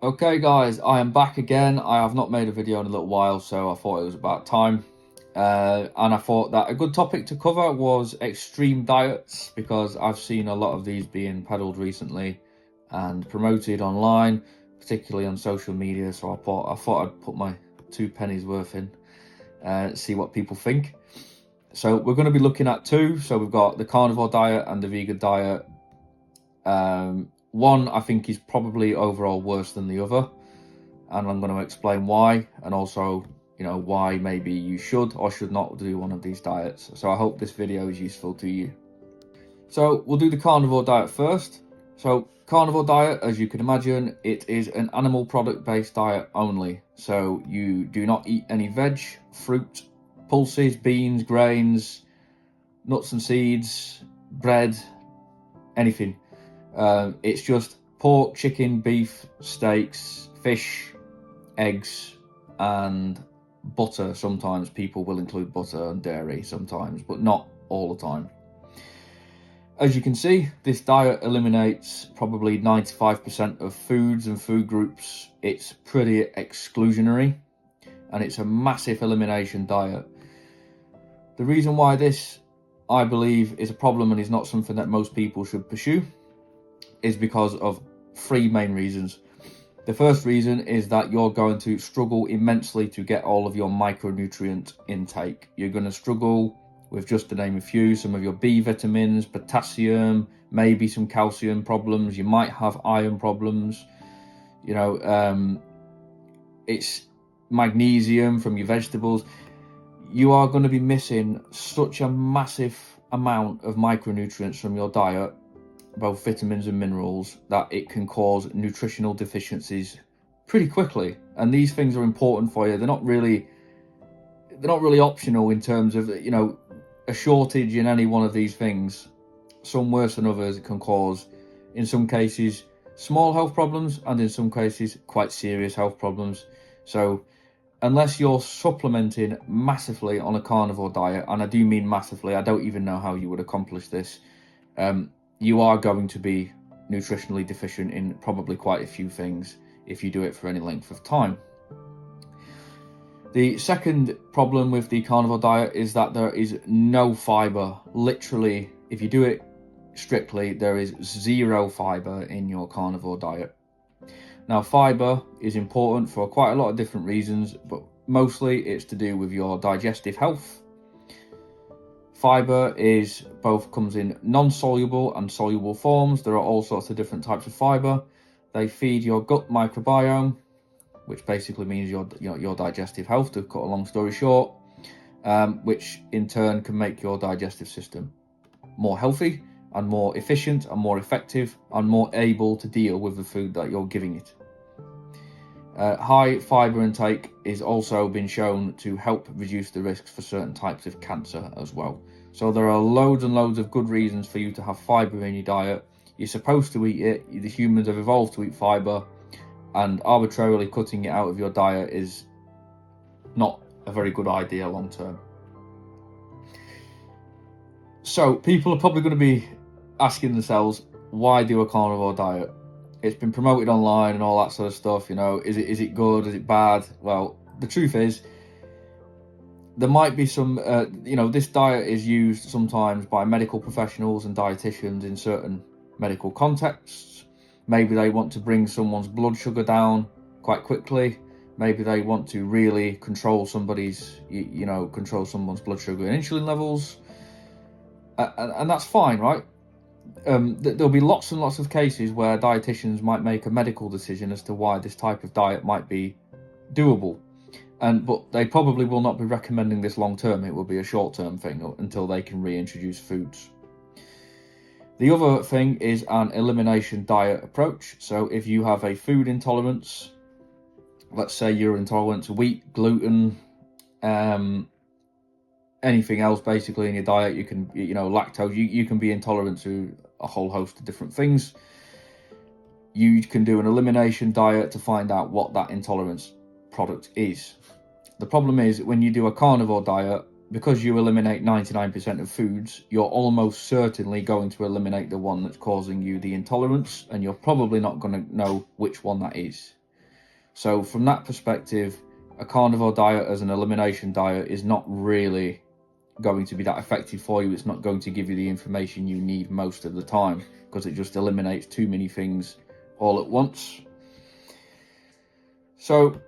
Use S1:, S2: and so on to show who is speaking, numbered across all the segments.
S1: Okay guys, I am back again. I have not made a video in a little while, so I thought it was about time. And I thought that a good topic to cover was extreme diets, because I've seen a lot of these being peddled recently and promoted online, particularly on social media. So I thought I'd put my 2 pennies worth in, see what people think. So we're going to be looking at two. So we've got the carnivore diet and the vegan diet. One I think is probably overall worse than the other, and I'm going to explain why, and also why maybe you should or should not do one of these diets. So I hope this video is useful to you. So we'll do the carnivore diet first. So carnivore diet, as you can imagine, it is an animal product based diet only. So you do not eat any veg, fruit, pulses, beans, grains, nuts and seeds, bread, anything. It's just pork, chicken, beef, steaks, fish, eggs, and butter. Sometimes people will include butter and dairy sometimes, but not all the time. As you can see, this diet eliminates probably 95% of foods and food groups. It's pretty exclusionary, and it's a massive elimination diet. The reason why this, I believe, is a problem and is not something that most people should pursue is because of three main reasons. The first reason is that you're going to struggle immensely to get all of your micronutrient intake. You're going to struggle with, just to name a few, some of your B vitamins, potassium, maybe some calcium problems. You might have iron problems. It's magnesium from your vegetables. You are going to be missing such a massive amount of micronutrients from your diet, both vitamins and minerals, that it can cause nutritional deficiencies pretty quickly. And these things are important for you. They're not really optional in terms of a shortage in any one of these things, some worse than others. It can cause, in some cases, small health problems, and in some cases quite serious health problems. So unless you're supplementing massively on a carnivore diet, and I do mean massively, I don't even know how you would accomplish this, you are going to be nutritionally deficient in probably quite a few things if you do it for any length of time. The second problem with the carnivore diet is that there is no fiber. Literally, if you do it strictly, there is zero fiber in your carnivore diet. Now, fiber is important for quite a lot of different reasons, but mostly it's to do with your digestive health. Fiber comes in non-soluble and soluble forms. There are all sorts of different types of fiber. They feed your gut microbiome, which basically means your digestive health, to cut a long story short, which in turn can make your digestive system more healthy and more efficient and more effective and more able to deal with the food that you're giving it. High fiber intake is also been shown to help reduce the risks for certain types of cancer as well. So there are loads and loads of good reasons for you to have fiber in your diet. You're supposed to eat it. The humans have evolved to eat fiber, and arbitrarily cutting it out of your diet is not a very good idea long term. So people are probably going to be asking themselves, why do a carnivore diet? It's been promoted online and all that sort of stuff. Is it good? Is it bad? Well, the truth is, there might be some, this diet is used sometimes by medical professionals and dietitians in certain medical contexts. Maybe they want to bring someone's blood sugar down quite quickly. Maybe they want to really control someone's blood sugar and insulin levels. And that's fine, right? There'll be lots and lots of cases where dietitians might make a medical decision as to why this type of diet might be doable, but they probably will not be recommending this long term. It will be a short term thing until they can reintroduce foods. The other thing is an elimination diet approach. So if you have a food intolerance, let's say you're intolerant to wheat, gluten, anything else basically in your diet, you can, lactose, you can be intolerant to a whole host of different things. You can do an elimination diet to find out what that intolerance product is. The problem is, when you do a carnivore diet, because you eliminate 99% of foods, you're almost certainly going to eliminate the one that's causing you the intolerance, and you're probably not going to know which one that is. So from that perspective, a carnivore diet as an elimination diet is not really going to be that effective for you. It's not going to give you the information you need most of the time, because it just eliminates too many things all at once. So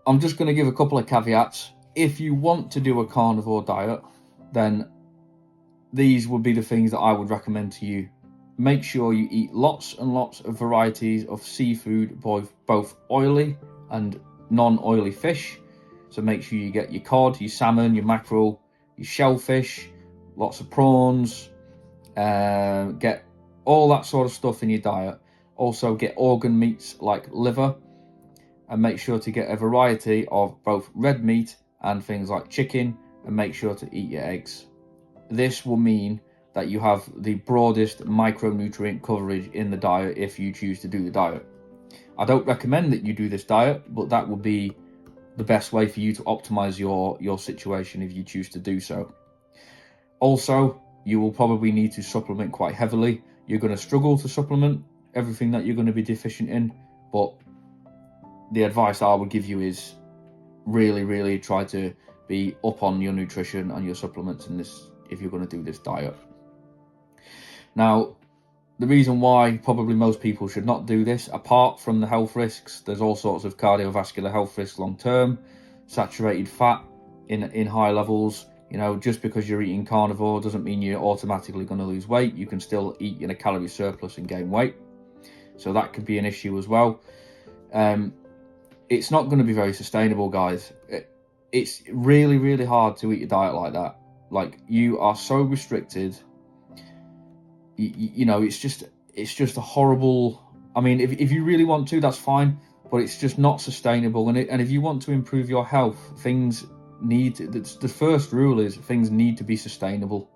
S1: I'm just going to give a couple of caveats. If you want to do a carnivore diet, then these would be the things that I would recommend to you. Make sure you eat lots and lots of varieties of seafood, both oily and non-oily fish. So make sure you get your cod, your salmon, your mackerel, your shellfish, lots of prawns, get all that sort of stuff in your diet. Also get organ meats like liver, and make sure to get a variety of both red meat and things like chicken, and make sure to eat your eggs. This will mean that you have the broadest micronutrient coverage in the diet if you choose to do the diet. I don't recommend that you do this diet, but that will be the best way for you to optimize your situation if you choose to do so. Also, you will probably need to supplement quite heavily. You're going to struggle to supplement everything that you're going to be deficient in, but the advice I would give you is really try to be up on your nutrition and your supplements in this if you're going to do this diet. Now, the reason why probably most people should not do this, apart from the health risks, there's all sorts of cardiovascular health risks long term, saturated fat in high levels. You know, just because you're eating carnivore doesn't mean you're automatically going to lose weight. You can still eat in a calorie surplus and gain weight, so that could be an issue as well. It's not going to be very sustainable, guys. It's really hard to eat a diet like that. Like, you are so restricted. You know, it's just a horrible. I mean, if you really want to, that's fine, but it's just not sustainable. And if you want to improve your health, the first rule is things need to be sustainable,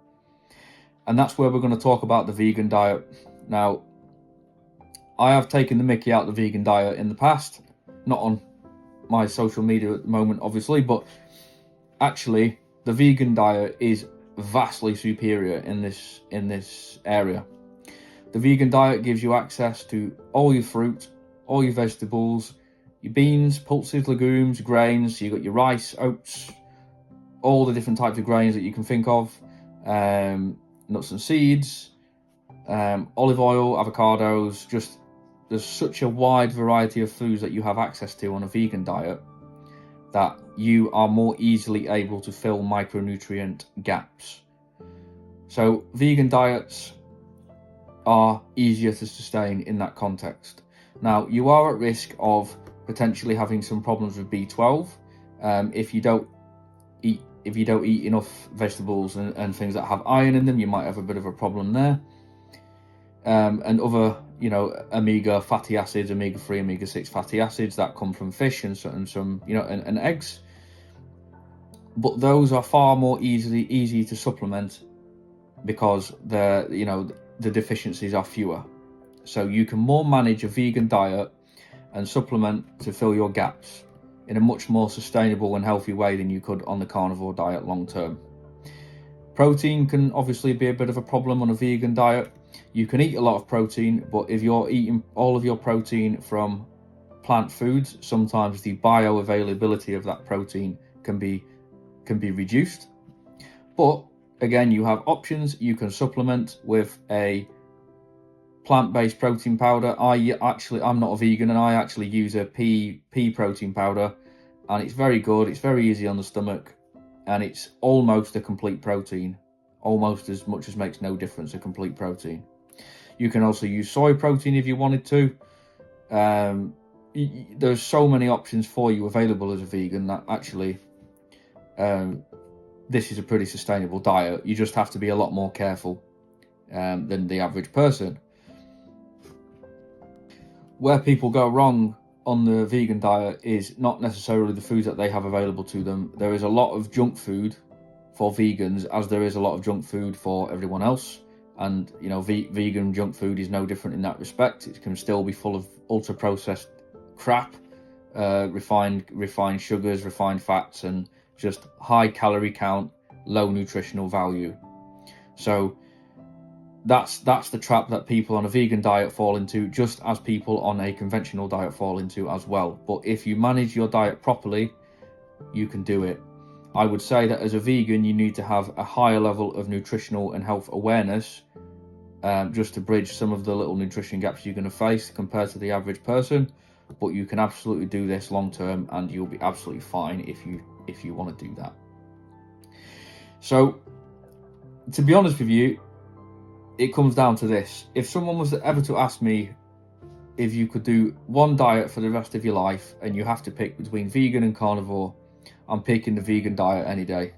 S1: and that's where we're going to talk about the vegan diet. Now, I have taken the mickey out of the vegan diet in the past, not on my social media at the moment, obviously, but actually the vegan diet is vastly superior in this area. The vegan diet gives you access to all your fruit, all your vegetables, your beans, pulses, legumes, grains. So you got your rice, oats, all the different types of grains that you can think of, nuts and seeds, olive oil, avocados. Just, there's such a wide variety of foods that you have access to on a vegan diet that you are more easily able to fill micronutrient gaps. So vegan diets are easier to sustain in that context. Now, you are at risk of potentially having some problems with B12 if you don't eat enough vegetables and things that have iron in them. You might have a bit of a problem there. And other, you know, omega fatty acids, omega-3, omega-6 fatty acids that come from fish and some, you know, and eggs. But those are far more easy to supplement because the deficiencies are fewer. So you can more manage a vegan diet and supplement to fill your gaps in a much more sustainable and healthy way than you could on the carnivore diet long term. Protein can obviously be a bit of a problem on a vegan diet. You can eat a lot of protein, but if you're eating all of your protein from plant foods, sometimes the bioavailability of that protein can be reduced. But again, you have options. You can supplement with a plant-based protein powder. I'm not a vegan, and I actually use a pea protein powder, and it's very good. It's very easy on the stomach, and it's almost a complete protein, almost as much as makes no difference, a complete protein. You can also use soy protein if you wanted to. There's so many options for you available as a vegan that actually this is a pretty sustainable diet. You just have to be a lot more careful than the average person. Where people go wrong on the vegan diet is not necessarily the foods that they have available to them. There is a lot of junk food for vegans, as there is a lot of junk food for everyone else. And, you know, vegan junk food is no different in that respect. It can still be full of ultra processed crap, refined sugars, refined fats, and just high calorie count, low nutritional value. So that's the trap that people on a vegan diet fall into, just as people on a conventional diet fall into as well. But if you manage your diet properly, you can do it. I would say that as a vegan, you need to have a higher level of nutritional and health awareness, just to bridge some of the little nutrition gaps you're going to face compared to the average person. But you can absolutely do this long term, and you'll be absolutely fine if you want to do that. So, to be honest with you, it comes down to this. If someone was ever to ask me if you could do one diet for the rest of your life and you have to pick between vegan and carnivore, I'm picking the vegan diet any day,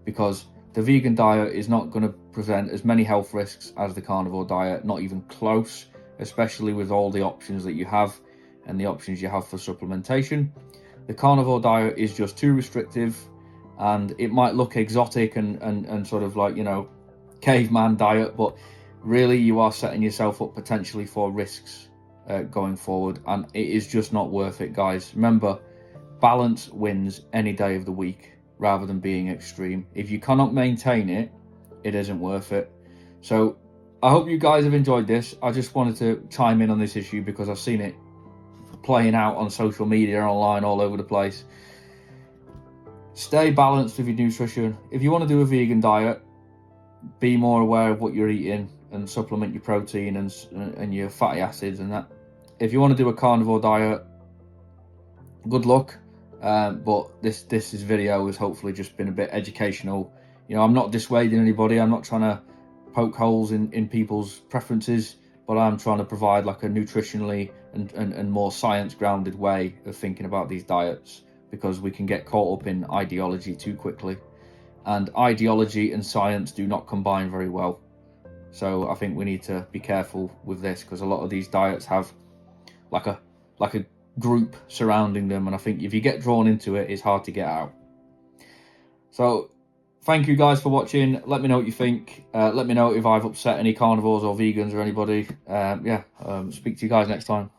S1: because the vegan diet is not going to present as many health risks as the carnivore diet, not even close, especially with all the options that you have and the options you have for supplementation. The carnivore diet is just too restrictive, and it might look exotic and sort of like, you know, caveman diet, but really you are setting yourself up potentially for risks going forward, and it is just not worth it, guys. Remember, balance wins any day of the week rather than being extreme. If you cannot maintain it, it isn't worth it. So I hope you guys have enjoyed this. I just wanted to chime in on this issue because I've seen it playing out on social media, online, all over the place. Stay balanced with your nutrition. If you want to do a vegan diet, be more aware of what you're eating and supplement your protein and your fatty acids and that. If you want to do a carnivore diet, good luck. But this video has hopefully just been a bit educational. You know, I'm not dissuading anybody. I'm not trying to poke holes in people's preferences, but I'm trying to provide like a nutritionally and more science grounded way of thinking about these diets, because we can get caught up in ideology too quickly, and ideology and science do not combine very well. So I think we need to be careful with this, because a lot of these diets have like a group surrounding them, and I think if you get drawn into it, it's hard to get out. So thank you guys for watching. Let me know what you think. Let me know if I've upset any carnivores or vegans or anybody. Speak to you guys next time.